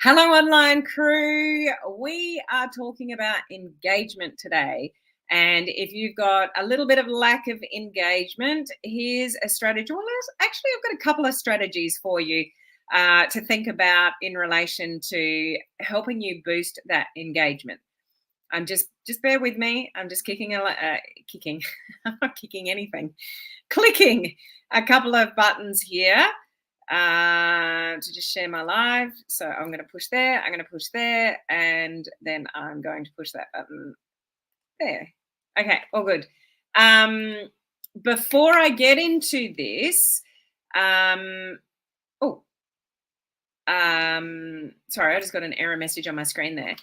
Hello, online crew. We are talking about engagement today. And if you've got a little bit of lack of engagement, here's a strategy. Well, actually, I've got a couple of strategies for you to think about in relation to helping you boost that engagement. I'm just bear with me. I'm just kicking. I'm not kicking anything. Clicking a couple of buttons here to just share my live. So I'm going to push there, I'm going to push there, and then I'm going to push that button there. Okay, all good. Before I get into this, sorry, I just got an error message on my screen there.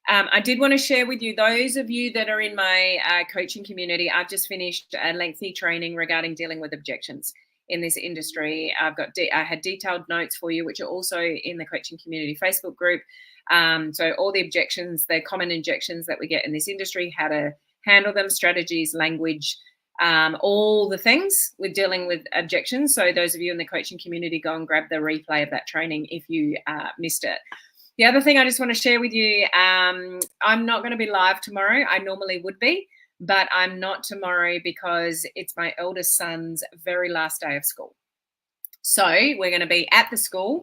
I did want to share with you, those of you that are in my coaching community, I've just finished a lengthy training regarding dealing with objections in this industry. I had detailed notes for you, which are also in the coaching community Facebook group. So all the objections, the common objections that we get in this industry, how to handle them, strategies, language, all the things with dealing with objections. So those of you in the coaching community, go and grab the replay of that training if you missed it. The other thing I just want to share with you, I'm not going to be live tomorrow. I normally would be, but I'm not tomorrow because it's my eldest son's very last day of school. So we're going to be at the school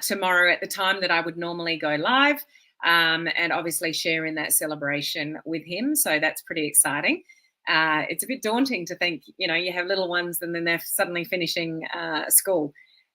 tomorrow at the time that I would normally go live, and obviously share in that celebration with him. So that's pretty exciting. It's a bit daunting to think, you have little ones and then they're suddenly finishing school.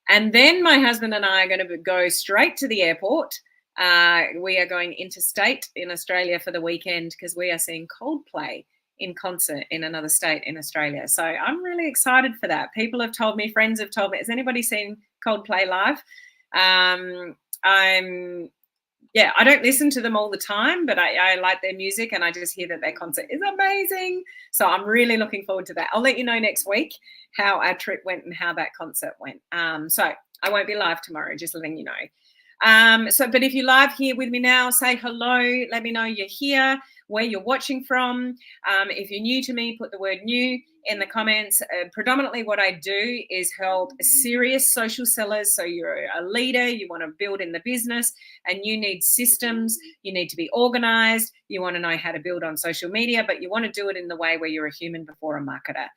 And then my husband and I are going to go straight to the airport. We are going interstate in Australia for the weekend because we are seeing Coldplay in concert in another state in Australia. So I'm really excited for that. People have told me, friends have told me, has anybody seen Coldplay live? I don't listen to them all the time, but I like their music and I just hear that their concert is amazing. So I'm really looking forward to that. I'll let you know next week how our trip went and how that concert went. So I won't be live tomorrow, just letting you know. But if you're live here with me now, say hello. Let me know you're here, where you're watching from. If you're new to me, put the word new in the comments. Predominantly what I do is help serious social sellers. So you're a leader, you want to build in the business and you need systems, you need to be organized, you want to know how to build on social media, but you want to do it in the way where you're a human before a marketer.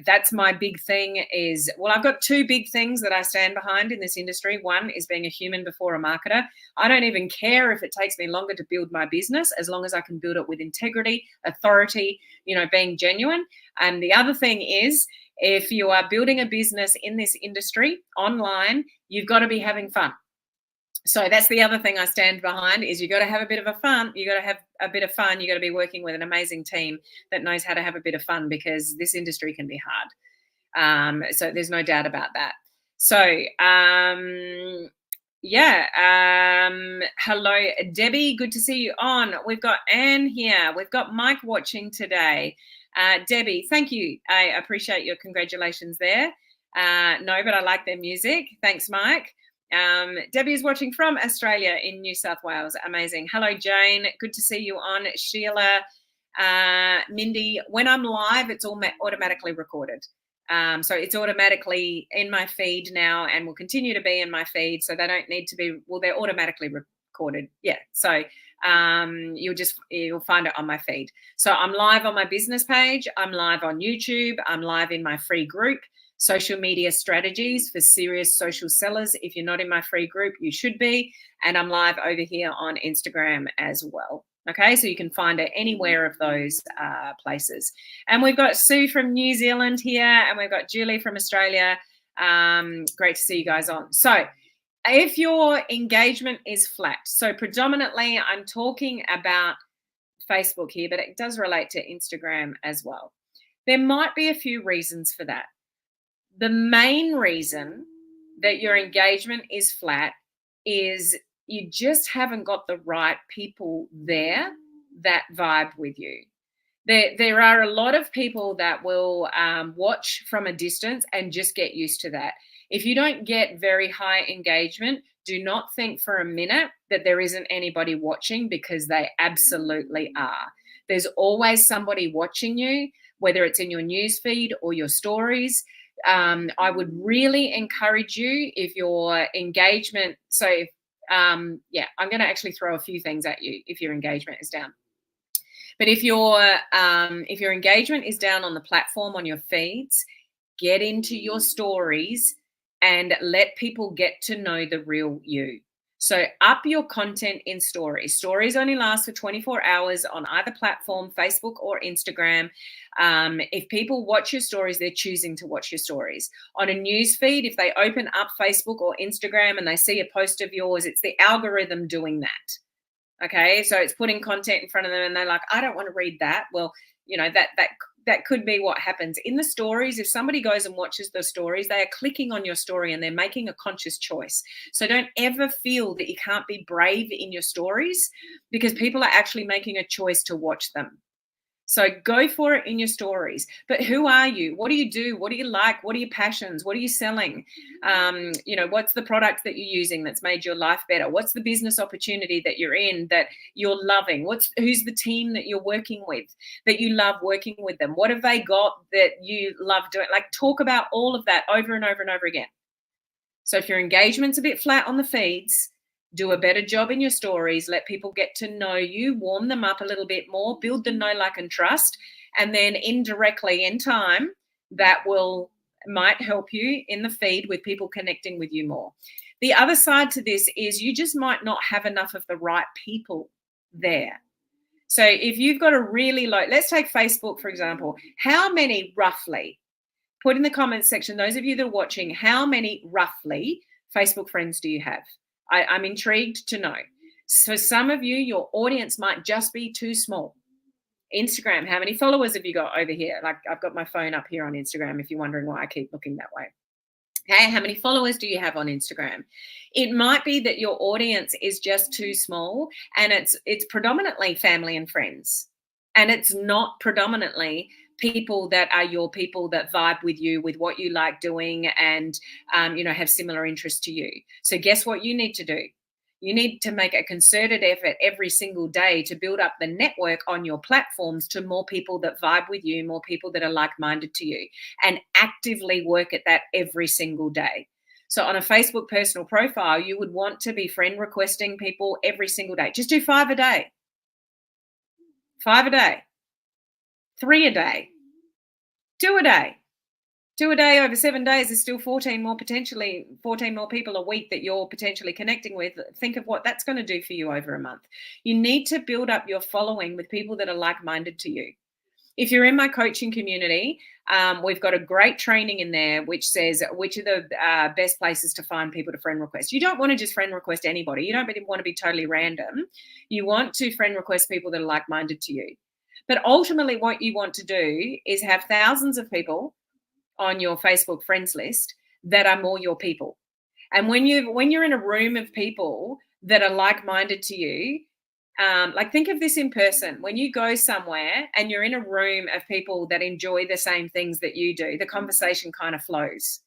That's my big thing is, well, I've got two big things that I stand behind in this industry. One is being a human before a marketer. I don't even care if it takes me longer to build my business, as long as I can build it with integrity, authority, being genuine. And the other thing is, if you are building a business in this industry online, you've got to be having fun. So that's the other thing I stand behind is you got to have a bit of fun. You got to have a bit of fun. You got to be working with an amazing team that knows how to have a bit of fun, because this industry can be hard. So there's no doubt about that. So hello, Debbie. Good to see you on. We've got Anne here. We've got Mike watching today. Debbie, thank you. I appreciate your congratulations there. No, but I like their music. Thanks, Mike. Debbie is watching from Australia in New South Wales. Amazing. Hello, Jane. Good to see you on. Sheila, Mindy. When I'm live, it's all automatically recorded. So it's automatically in my feed now and will continue to be in my feed. So they don't need to be, well, they're automatically recorded. Yeah. So you'll find it on my feed. So I'm live on my business page. I'm live on YouTube. I'm live in my free group, Social Media Strategies for Serious Social Sellers. If you're not in my free group, you should be. And I'm live over here on Instagram as well. Okay, so you can find it anywhere of those places. And we've got Sue from New Zealand here, and we've got Julie from Australia. Great to see you guys on. So if your engagement is flat, so predominantly I'm talking about Facebook here, but it does relate to Instagram as well. There might be a few reasons for that. The main reason that your engagement is flat is you just haven't got the right people there that vibe with you. There are a lot of people that will watch from a distance and just get used to that. If you don't get very high engagement, do not think for a minute that there isn't anybody watching, because they absolutely are. There's always somebody watching you, whether it's in your newsfeed or your stories. I would really encourage you, if your engagement, so Yeah, I'm going to actually throw a few things at you if your engagement is down. But if your engagement is down on the platform, on your feeds, get into your stories and let people get to know the real you. So up your content in stories. Stories only last for 24 hours on either platform, Facebook or Instagram. If people watch your stories, they're choosing to watch your stories. On a news feed, if they open up Facebook or Instagram and they see a post of yours, it's the algorithm doing that. Okay, so it's putting content in front of them and they're like, I don't want to read that. Well, that could be what happens in the stories. If somebody goes and watches the stories, they are clicking on your story and they're making a conscious choice. So don't ever feel that you can't be brave in your stories, because people are actually making a choice to watch them. So go for it in your stories. But who are you? What do you do? What do you like? What are your passions? What are you selling? What's the product that you're using that's made your life better? What's the business opportunity that you're in that you're loving? Who's the team that you're working with that you love working with them? What have they got that you love doing? Like, talk about all of that over and over and over again. So if your engagement's a bit flat on the feeds, do a better job in your stories, let people get to know you, warm them up a little bit more, build the know, like, and trust. And then indirectly in time, that might help you in the feed with people connecting with you more. The other side to this is you just might not have enough of the right people there. So if you've got a really low, let's take Facebook, for example, how many roughly, put in the comments section, those of you that are watching, how many roughly Facebook friends do you have? I'm intrigued to know. So some of you, your audience might just be too small. Instagram, how many followers have you got over here? Like, I've got my phone up here on Instagram if you're wondering why I keep looking that way. Okay, how many followers do you have on Instagram? It might be that your audience is just too small and it's predominantly family and friends. And it's not predominantly people that are your people that vibe with you, with what you like doing, and have similar interests to you. So guess what you need to do? You need to make a concerted effort every single day to build up the network on your platforms to more people that vibe with you, more people that are like-minded to you, and actively work at that every single day. So on a Facebook personal profile, you would want to be friend requesting people every single day. Just do 5 a day. 5 a day. 3 a day. 2 a day. 2 a day over 7 days is still 14 more people a week that you're potentially connecting with. Think of what that's going to do for you over a month. You need to build up your following with people that are like-minded to you. If you're in my coaching community, we've got a great training in there which says which are the best places to find people to friend request. You don't want to just friend request anybody. You don't really want to be totally random. You want to friend request people that are like-minded to you. But ultimately what you want to do is have thousands of people on your Facebook friends list that are more your people. And when you're in a room of people that are like-minded to you, like, think of this in person. When you go somewhere and you're in a room of people that enjoy the same things that you do, the conversation kind of flows.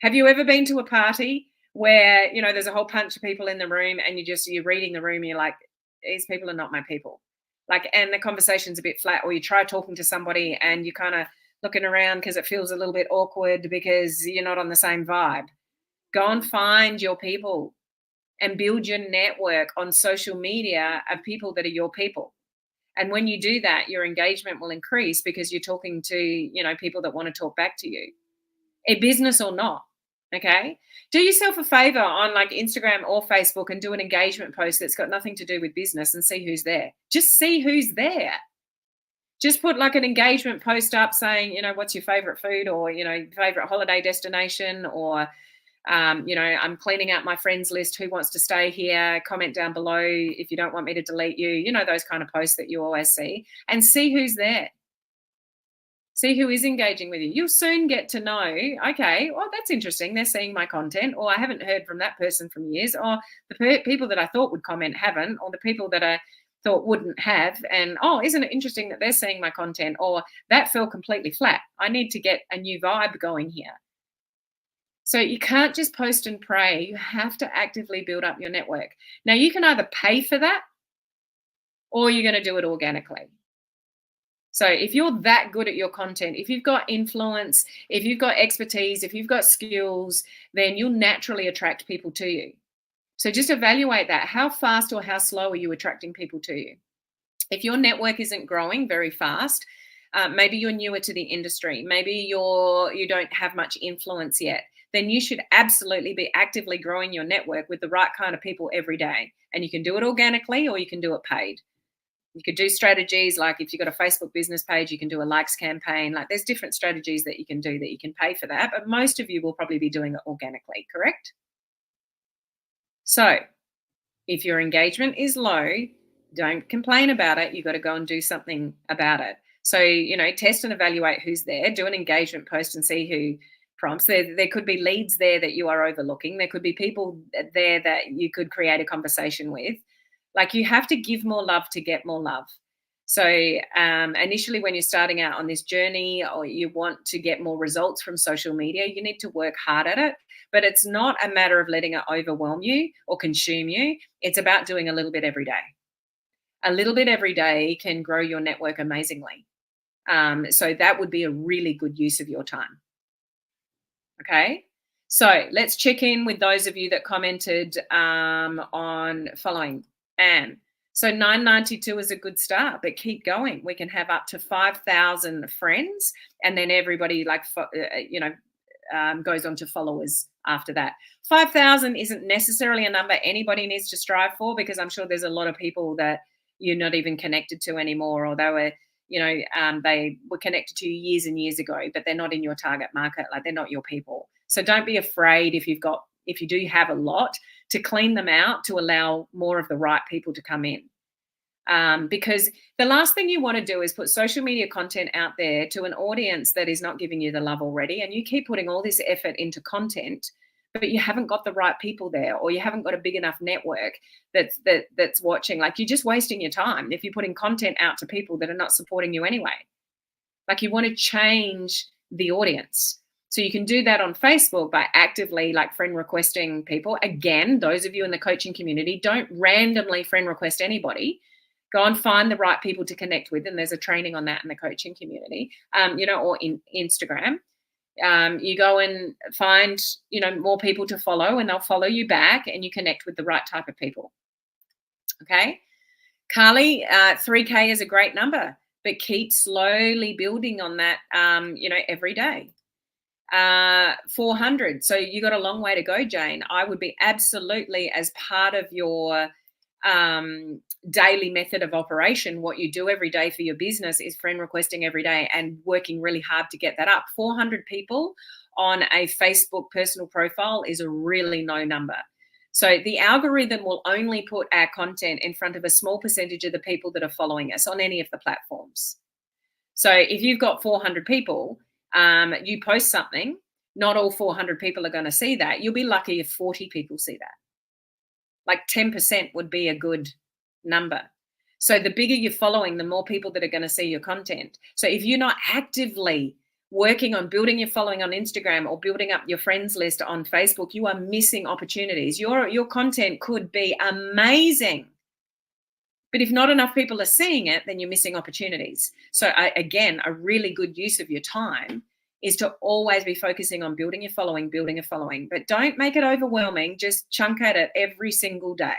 Have you ever been to a party where, there's a whole bunch of people in the room and you're reading the room and you're like, these people are not my people. Like, and the conversation's a bit flat, or you try talking to somebody and you kind of looking around because it feels a little bit awkward because you're not on the same vibe. Go and find your people and build your network on social media of people that are your people. And when you do that, your engagement will increase because you're talking to, people that want to talk back to you, a business or not. Okay. Do yourself a favor on like Instagram or Facebook and do an engagement post that's got nothing to do with business and see who's there. Just see who's there. Just put like an engagement post up saying, what's your favorite food, or, favorite holiday destination, or, I'm cleaning out my friends list. Who wants to stay here? Comment down below if you don't want me to delete you. Those kind of posts that you always see, and see who's there. See who is engaging with you. You'll soon get to know, okay, well, that's interesting. They're seeing my content, or I haven't heard from that person from years, or the people that I thought would comment haven't, or the people that I thought wouldn't have, and, oh, isn't it interesting that they're seeing my content, or that fell completely flat. I need to get a new vibe going here. So you can't just post and pray. You have to actively build up your network. Now, you can either pay for that or you're going to do it organically. So if you're that good at your content, if you've got influence, if you've got expertise, if you've got skills, then you'll naturally attract people to you. So just evaluate that. How fast or how slow are you attracting people to you? If your network isn't growing very fast, maybe you're newer to the industry, maybe you don't have much influence yet, then you should absolutely be actively growing your network with the right kind of people every day. And you can do it organically or you can do it paid. You could do strategies like if you've got a Facebook business page, you can do a likes campaign. Like there's different strategies that you can do that you can pay for that, but most of you will probably be doing it organically, correct? So if your engagement is low, don't complain about it. You've got to go and do something about it. So, test and evaluate who's there, do an engagement post and see who prompts. There could be leads there that you are overlooking. There could be people there that you could create a conversation with. Like you have to give more love to get more love. So initially when you're starting out on this journey or you want to get more results from social media, you need to work hard at it. But it's not a matter of letting it overwhelm you or consume you. It's about doing a little bit every day. A little bit every day can grow your network amazingly. So that would be a really good use of your time. Okay. So let's check in with those of you that commented on following Anne. So 992 is a good start, but keep going. We can have up to 5,000 friends, and then everybody goes on to followers after that. 5,000 isn't necessarily a number anybody needs to strive for, because I'm sure there's a lot of people that you're not even connected to anymore, or they were connected to you years and years ago, but they're not in your target market. Like they're not your people. So don't be afraid if you do have a lot, to clean them out to allow more of the right people to come in. Because the last thing you want to do is put social media content out there to an audience that is not giving you the love already. And you keep putting all this effort into content, but you haven't got the right people there, or you haven't got a big enough network that's watching. Like you're just wasting your time if you're putting content out to people that are not supporting you anyway. Like you want to change the audience. So you can do that on Facebook by actively like friend requesting people. Again, those of you in the coaching community, don't randomly friend request anybody. Go and find the right people to connect with. And there's a training on that in the coaching community, or in Instagram. You go and find, more people to follow, and they'll follow you back, and you connect with the right type of people. Okay. Carly, 3K is a great number, but keep slowly building on that, every day. 400. So you got a long way to go, Jane. I would be absolutely, as part of your daily method of operation, what you do every day for your business is friend requesting every day and working really hard to get that up. 400 people on a Facebook personal profile is a really low number. So the algorithm will only put our content in front of a small percentage of the people that are following us on any of the platforms. So if you've got 400 people, you post something, not all 400 people are going to see that. You'll be lucky if 40 people see that. Like 10% would be a good number. So the bigger you're following, the more people that are going to see your content. So if you're not actively working on building your following on Instagram or building up your friends list on Facebook, you are missing opportunities. Your content could be amazing, but if not enough people are seeing it, then you're missing opportunities. So again, a really good use of your time is to always be focusing on building your following, but don't make it overwhelming. Just chunk at it every single day.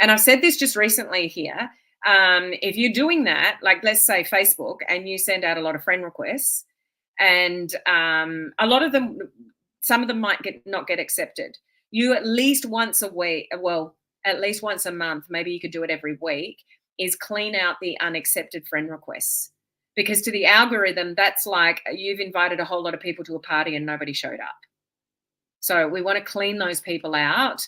And I've said this just recently here. If you're doing that, like let's say Facebook, and you send out a lot of friend requests, and a lot of them, some of them might not get accepted. You at least once a week, at least once a month, maybe you could do it every week, is clean out the unaccepted friend requests. Because to the algorithm, that's like you've invited a whole lot of people to a party and nobody showed up. So we want to clean those people out.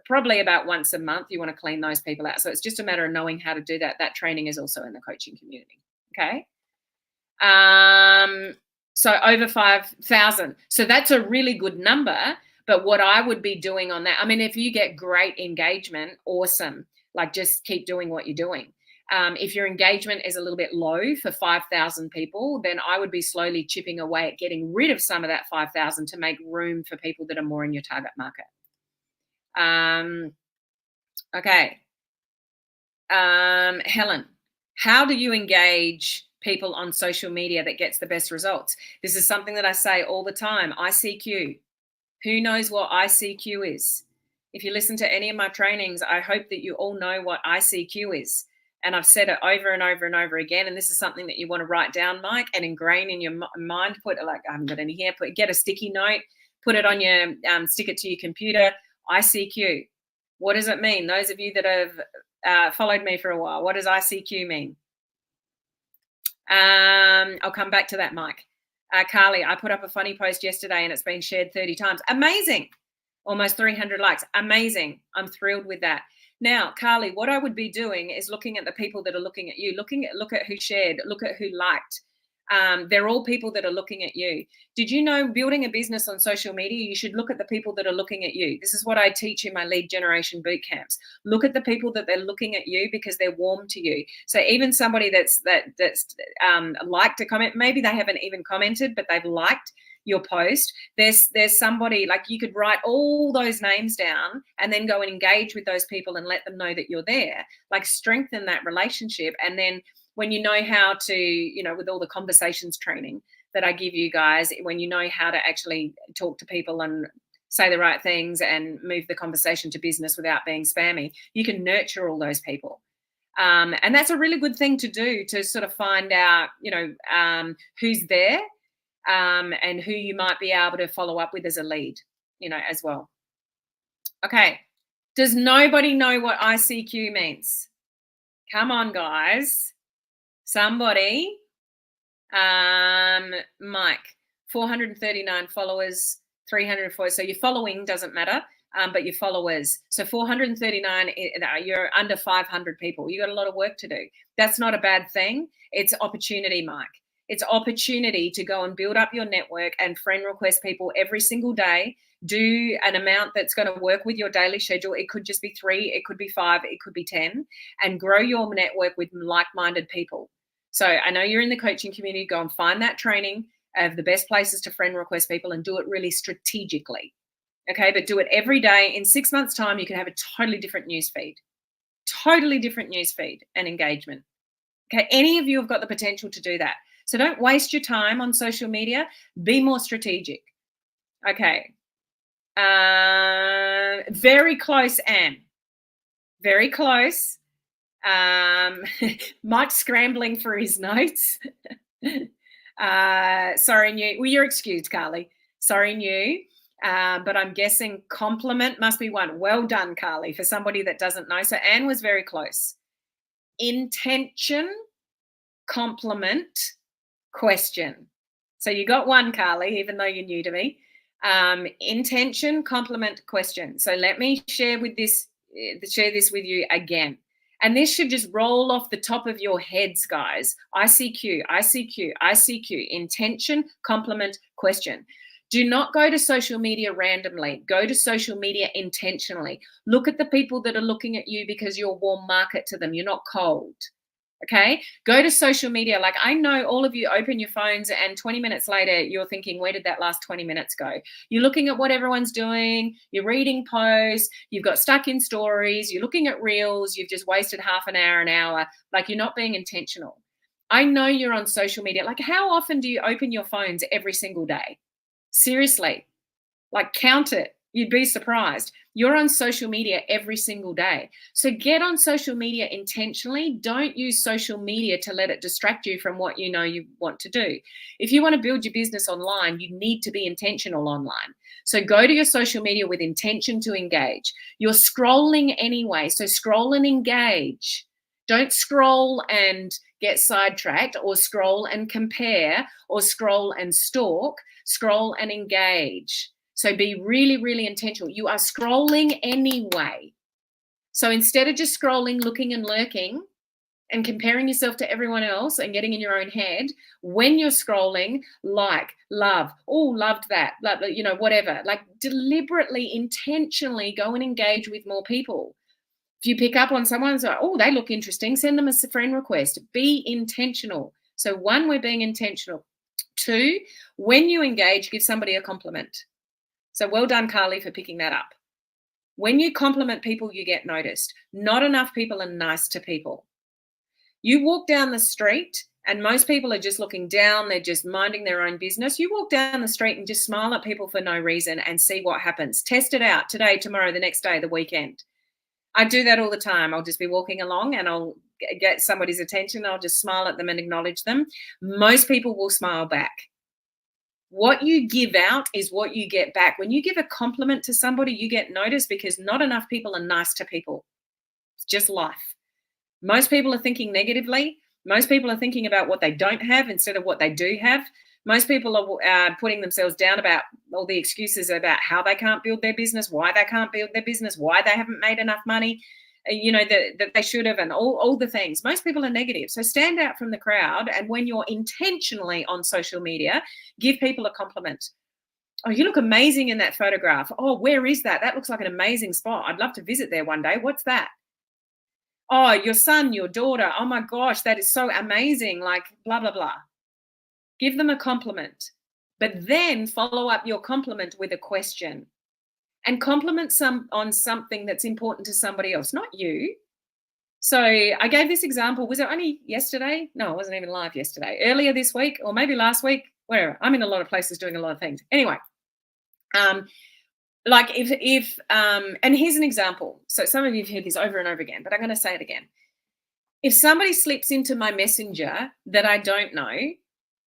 Probably about once a month, you want to clean those people out. So it's just a matter of knowing how to do that. That training is also in the coaching community. Okay. So over 5,000. So that's a really good number. But what I would be doing on that, I mean, if you get great engagement, awesome. Like just keep doing what you're doing. If your engagement is a little bit low for 5,000 people, then I would be slowly chipping away at getting rid of some of that 5,000 to make room for people that are more in your target market. Okay. Helen, how do you engage people on social media that gets the best results? This is something that I say all the time. ICQ. Who knows what ICQ is? If you listen to any of my trainings, I hope that you all know what ICQ is. And I've said it over and over and over again. And this is something that you want to write down, Mike, and ingrain in your mind. Put it, like, I haven't got any here. Get a sticky note, put it on your, stick it to your computer. ICQ. What does it mean? Those of you that have followed me for a while, what does ICQ mean? I'll come back to that, Mike. Carly, I put up a funny post yesterday and it's been shared 30 times. Amazing. Almost 300 likes. Amazing. I'm thrilled with that. Now, Carly, what I would be doing is looking at the people that are looking at you, look at who shared, look at who liked. They're all people that are looking at you. Did you know, building a business on social media, you should look at the people that are looking at you. This is what I teach in my lead generation boot camps. Look at the people that they're looking at you because they're warm to you. So even somebody that's liked a comment, maybe they haven't even commented, but they've liked your post. There's somebody, like, you could write all those names down and then go and engage with those people and let them know that you're there. Like, strengthen that relationship. And then when you know how to, with all the conversations training that I give you guys, when you know how to actually talk to people and say the right things and move the conversation to business without being spammy, you can nurture all those people. And that's a really good thing to do, to sort of find out, who's there, and who you might be able to follow up with as a lead, as well. Okay. Does nobody know what ICQ means? Come on, guys. Somebody. Mike, 439 followers, 304. So your following doesn't matter, but your followers. So 439, you're under 500 people. You got a lot of work to do. That's not a bad thing. It's opportunity, Mike. It's opportunity to go and build up your network and friend request people every single day. Do an amount that's going to work with your daily schedule. It could just be 3, it could be 5, it could be 10, and grow your network with like-minded people. So I know you're in the coaching community. Go and find that training of the best places to friend request people and do it really strategically. Okay, but do it every day. In 6 months' time, you can have a totally different newsfeed. Totally different newsfeed and engagement. Okay, any of you have got the potential to do that. So don't waste your time on social media. Be more strategic. Okay. Very close, Anne. Very close. Mike's scrambling for his notes. Sorry, new. Well, you're excused, Carly. Sorry, new. But I'm guessing compliment must be one. Well done, Carly, for somebody that doesn't know. So Anne was very close. Intention, compliment, question. So you got one, Carly, even though you're new to me. Intention, compliment, question. So let me share this with you again. And this should just roll off the top of your heads, guys. ICQ, ICQ, ICQ. Intention, compliment, question. Do not go to social media randomly. Go to social media intentionally. Look at the people that are looking at you because you're a warm market to them. You're not cold. Okay, go to social media. Like, I know all of you open your phones and 20 minutes later, you're thinking, where did that last 20 minutes go? You're looking at what everyone's doing. You're reading posts. You've got stuck in stories. You're looking at reels. You've just wasted half an hour. Like, you're not being intentional. I know you're on social media. Like, how often do you open your phones every single day? Seriously, like, count it. You'd be surprised. You're on social media every single day. So get on social media intentionally. Don't use social media to let it distract you from what you know you want to do. If you want to build your business online, you need to be intentional online. So go to your social media with intention to engage. You're scrolling anyway, so scroll and engage. Don't scroll and get sidetracked, or scroll and compare, or scroll and stalk. Scroll and engage. So be really, really intentional. You are scrolling anyway. So instead of just scrolling, looking and lurking and comparing yourself to everyone else and getting in your own head, when you're scrolling, like, love, oh, loved that, whatever. Like, deliberately, intentionally go and engage with more people. If you pick up on someone, so, oh, they look interesting, send them a friend request. Be intentional. So 1, we're being intentional. 2, when you engage, give somebody a compliment. So well done, Carly, for picking that up. When you compliment people, you get noticed. Not enough people are nice to people. You walk down the street And most people are just looking down. They're just minding their own business. You walk down the street and just smile at people for no reason and see what happens. Test it out today, tomorrow, the next day, the weekend. I do that all the time. I'll just be walking along and I'll get somebody's attention. I'll just smile at them and acknowledge them. Most people will smile back. What you give out is what you get back. When you give a compliment to somebody, you get noticed because not enough people are nice to people. It's just life. Most people are thinking negatively. Most people are thinking about what they don't have instead of what they do have. Most people are putting themselves down about all the excuses about how they can't build their business, why they can't build their business, why they haven't made enough money, that they should have, and all the things. Most people are negative. So stand out from the crowd. And when you're intentionally on social media, give people a compliment. Oh, you look amazing in that photograph. Oh, where is that? That looks like an amazing spot. I'd love to visit there one day. What's that? Oh, your son, your daughter. Oh my gosh, that is so amazing. Like blah, blah, blah. Give them a compliment, but then follow up your compliment with a question and compliment on something that's important to somebody else, not you. So I gave this example. Was it only yesterday? No, it wasn't even live yesterday. Earlier this week, or maybe last week, whatever. I'm in a lot of places doing a lot of things. Anyway, like if and here's an example. So some of you have heard this over and over again, but I'm going to say it again. If somebody slips into my messenger that I don't know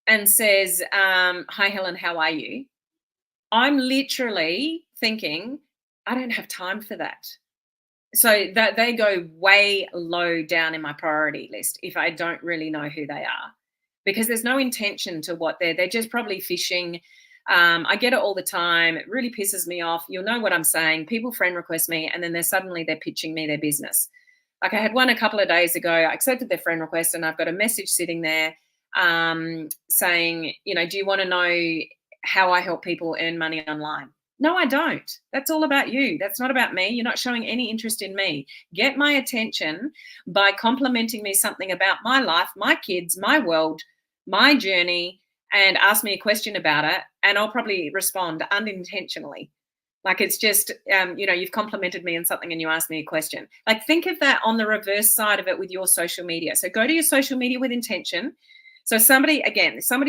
and says, hi, Helen, how are you? I'm literally thinking, I don't have time for that. So that they go way low down in my priority list if I don't really know who they are, because there's no intention to what they're just probably fishing. I get it all the time. It really pisses me off. You'll know what I'm saying. People friend request me and then they're pitching me their business. Like I had one a couple of days ago. I accepted their friend request and I've got a message sitting there saying, do you want to know how I help people earn money online? No, I don't. That's all about you. That's not about me. You're not showing any interest in me. Get my attention by complimenting me something about my life, my kids, my world, my journey, and ask me a question about it. And I'll probably respond unintentionally. Like it's just, you've complimented me on something and you asked me a question. Like think of that on the reverse side of it with your social media. So go to your social media with intention. So somebody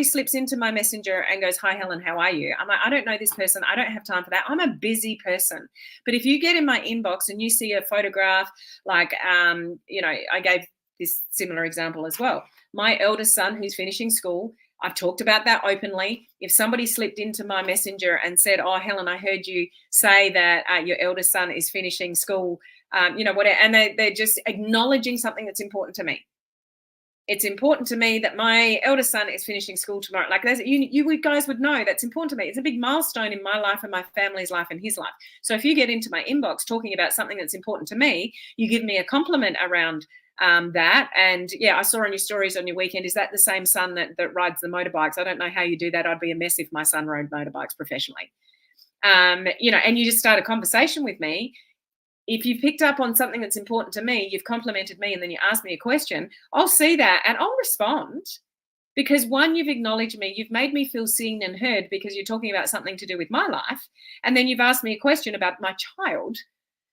slips into my messenger and goes, hi, Helen, how are you? I'm like, I don't know this person. I don't have time for that. I'm a busy person. But if you get in my inbox and you see a photograph, like, I gave this similar example as well. My eldest son who's finishing school, I've talked about that openly. If somebody slipped into my messenger and said, oh, Helen, I heard you say that your eldest son is finishing school, whatever, and they're just acknowledging something that's important to me. It's important to me that my eldest son is finishing school tomorrow. Like you guys would know that's important to me. It's a big milestone in my life and my family's life and his life. So if you get into my inbox talking about something that's important to me, you give me a compliment around that. And yeah, I saw on your stories on your weekend, is that the same son that rides the motorbikes? I don't know how you do that. I'd be a mess if my son rode motorbikes professionally. And you just start a conversation with me. If you picked up on something that's important to me, you've complimented me, and then you ask me a question, I'll see that and I'll respond. Because one, you've acknowledged me, you've made me feel seen and heard because you're talking about something to do with my life. And then you've asked me a question about my child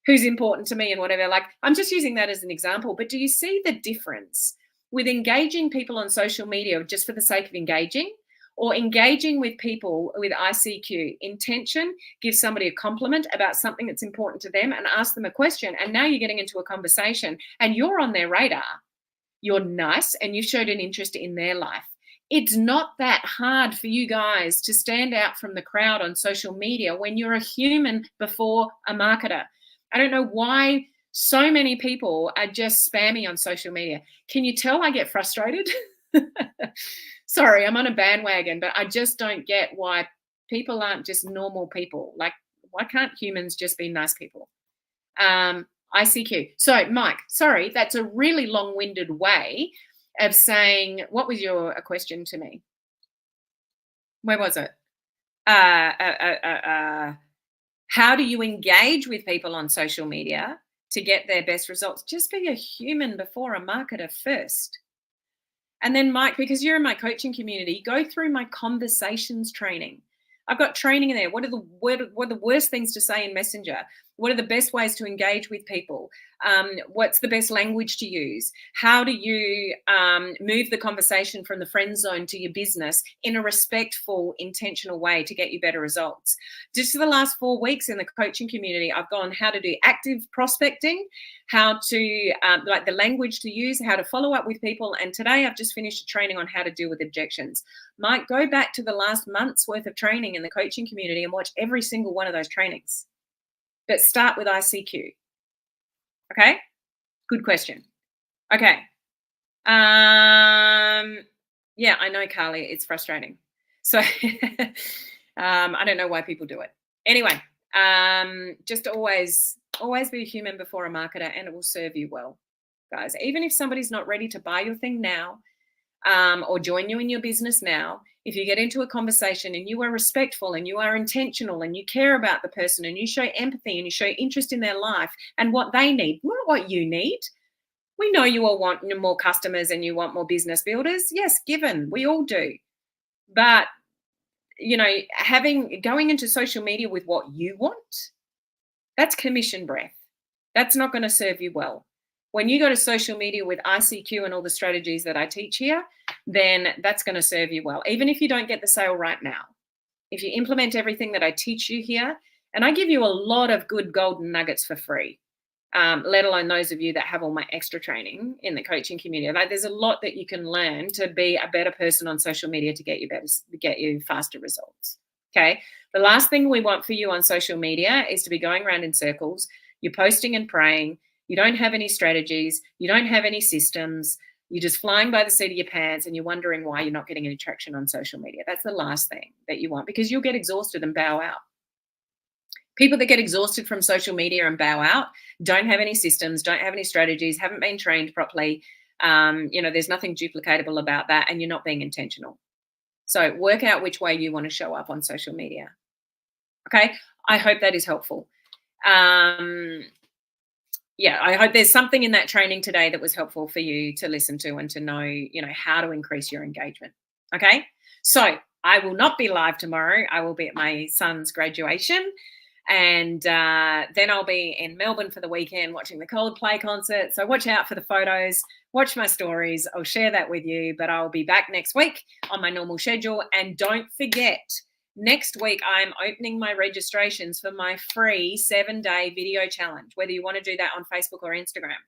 who's important to me and whatever. Like, I'm just using that as an example. But do you see the difference with engaging people on social media just for the sake of engaging, or engaging with people with ICQ? Intention, give somebody a compliment about something that's important to them and ask them a question. And now you're getting into a conversation and you're on their radar. You're nice and you showed an interest in their life. It's not that hard for you guys to stand out from the crowd on social media when you're a human before a marketer. I don't know why so many people are just spammy on social media. Can you tell I get frustrated? Sorry, I'm on a bandwagon, but I just don't get why people aren't just normal people. Like, why can't humans just be nice people? ICQ. So, Mike, sorry, that's a really long-winded way of saying, what was your question to me? Where was it? How do you engage with people on social media to get their best results? Just be a human before a marketer first. And then, Mike, because you're in my coaching community, go through my conversations training. I've got training in there. What are the worst things to say in Messenger? What are the best ways to engage with people? What's the best language to use? How do you move the conversation from the friend zone to your business in a respectful, intentional way to get you better results? Just for the last 4 weeks in the coaching community, I've gone how to do active prospecting, how to like the language to use, how to follow up with people. And today I've just finished a training on how to deal with objections. Mike, go back to the last month's worth of training in the coaching community and watch every single one of those trainings. But start with ICQ. Okay? Good question. Okay. Yeah, I know, Carly, it's frustrating. So I don't know why people do it. Anyway, just always be a human before a marketer, and it will serve you well, guys. Even if somebody's not ready to buy your thing now, or join you in your business now, if you get into a conversation and you are respectful and you are intentional and you care about the person and you show empathy and you show interest in their life and what they need, not what you need. We know you all want more customers and you want more business builders. Yes, given, we all do. But, you know, going into social media with what you want, that's commission breath. That's not going to serve you well. When you go to social media with ICQ and all the strategies that I teach here, then that's going to serve you well, even if you don't get the sale right now. If you implement everything that I teach you here, and I give you a lot of good golden nuggets for free, let alone those of you that have all my extra training in the coaching community. Like, there's a lot that you can learn to be a better person on social media to get you faster results. Okay. The last thing we want for you on social media is to be going around in circles. You're posting and praying. You don't have any strategies. You don't have any systems. You're just flying by the seat of your pants and you're wondering why you're not getting any traction on social media. That's the last thing that you want, because you'll get exhausted and bow out. People that get exhausted from social media and bow out don't have any systems, don't have any strategies, haven't been trained properly. There's nothing duplicatable about that, and you're not being intentional. So work out which way you want to show up on social media. Okay, I hope that is helpful. I hope there's something in that training today that was helpful for you to listen to and to know, how to increase your engagement. Okay, so I will not be live tomorrow. I will be at my son's graduation. And then I'll be in Melbourne for the weekend watching the Coldplay concert. So watch out for the photos, watch my stories. I'll share that with you, but I'll be back next week on my normal schedule. And don't forget, next week, I'm opening my registrations for my free 7-day video challenge, whether you want to do that on Facebook or Instagram.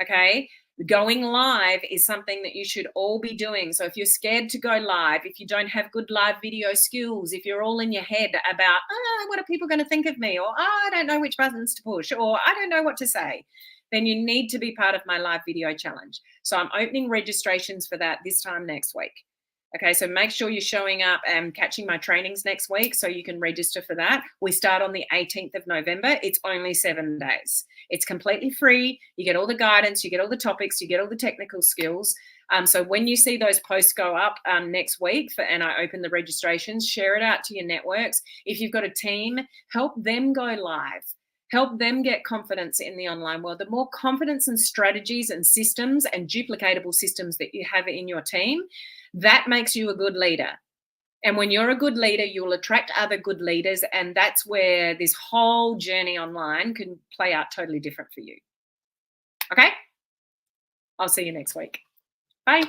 Okay. Going live is something that you should all be doing. So if you're scared to go live, if you don't have good live video skills, if you're all in your head about, what are people going to think of me? Or, I don't know which buttons to push, or I don't know what to say, then you need to be part of my live video challenge. So I'm opening registrations for that this time next week. Okay, so make sure you're showing up and catching my trainings next week so you can register for that. We start on the 18th of November. It's only 7 days. It's completely free. You get all the guidance, you get all the topics, you get all the technical skills. So when you see those posts go up next week and I open the registrations, share it out to your networks. If you've got a team, help them go live. Help them get confidence in the online world. The more confidence and strategies and systems and duplicatable systems that you have in your team, that makes you a good leader. And when you're a good leader, you'll attract other good leaders. And that's where this whole journey online can play out totally different for you. Okay? I'll see you next week. Bye.